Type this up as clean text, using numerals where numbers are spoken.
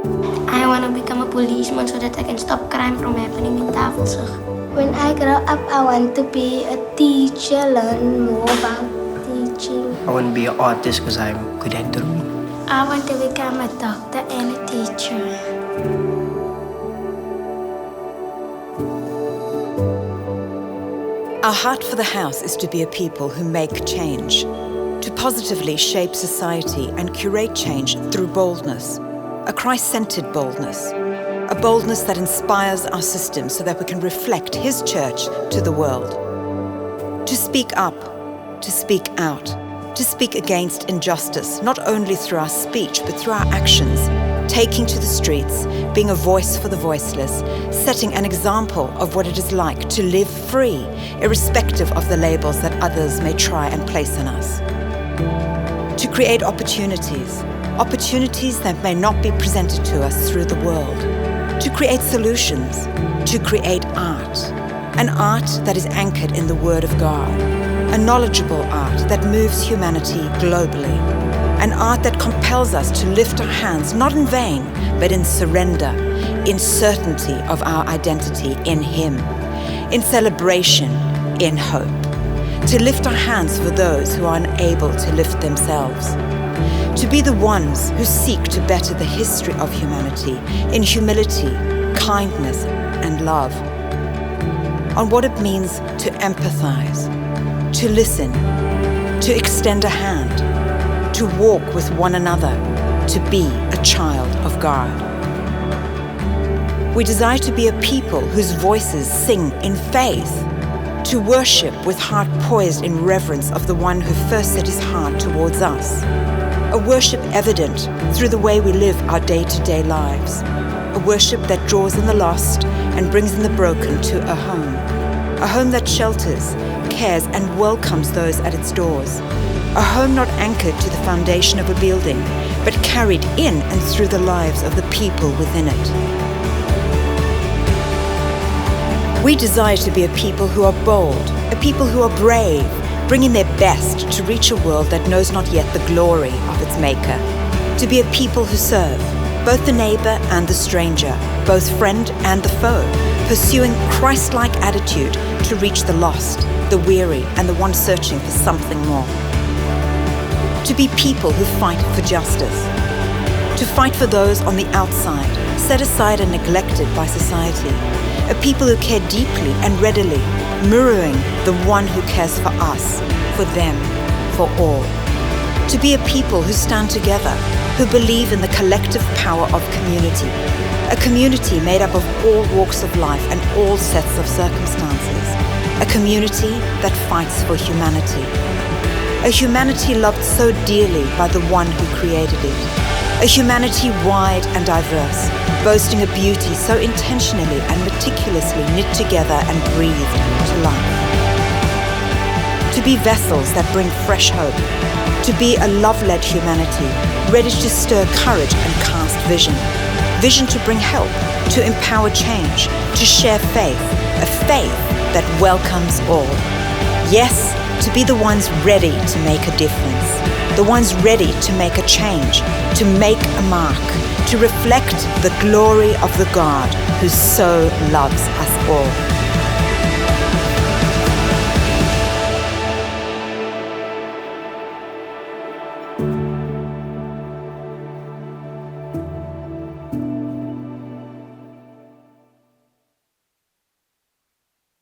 I want to become a policeman so that I can stop crime from happening in Tafelsig. When I grow up, I want to be a teacher, learn more about teaching. I want to be an artist because I'm good at drawing. I want to become a doctor and a teacher. Our heart for the house is to be a people who make change, to positively shape society and curate change through boldness, a Christ-centered boldness, a boldness that inspires our system so that we can reflect His church to the world. To speak up, to speak out, to speak against injustice, not only through our speech but through our actions, taking to the streets, being a voice for the voiceless, setting an example of what it is like to live free, irrespective of the labels that others may try and place on us. To create opportunities that may not be presented to us through the world. To create solutions, to create art, an art that is anchored in the Word of God, a knowledgeable art that moves humanity globally, an art that compels us to lift our hands, not in vain, but in surrender, in certainty of our identity in Him, in celebration, in hope. To lift our hands for those who are unable to lift themselves. To be the ones who seek to better the history of humanity in humility, kindness, and love. On what it means to empathize, to listen, to extend a hand, to walk with one another, to be a child of God. We desire to be a people whose voices sing in faith, to worship with heart poised in reverence of the one who first set His heart towards us. A worship evident through the way we live our day-to-day lives. A worship that draws in the lost and brings in the broken to a home that shelters, cares, and welcomes those at its doors. A home not anchored to the foundation of a building, but carried in and through the lives of the people within it. We desire to be a people who are bold, a people who are brave, bringing their best to reach a world that knows not yet the glory of its Maker. To be a people who serve, both the neighbor and the stranger, both friend and the foe, pursuing Christ-like attitude to reach the lost, the weary, and the one searching for something more. To be people who fight for justice. To fight for those on the outside, set aside and neglected by society. A people who care deeply and readily, mirroring the one who cares for us, for them, for all. To be a people who stand together, who believe in the collective power of community. A community made up of all walks of life and all sets of circumstances. A community that fights for humanity. A humanity loved so dearly by the one who created it. A humanity wide and diverse, boasting a beauty so intentionally and meticulously knit together and breathed to life. To be vessels that bring fresh hope. To be a love-led humanity, ready to stir courage and cast vision. Vision to bring help, to empower change, to share faith, a faith that welcomes all. Yes, to be the ones ready to make a difference, the ones ready to make a change, to make a mark, to reflect the glory of the God who so loves us all.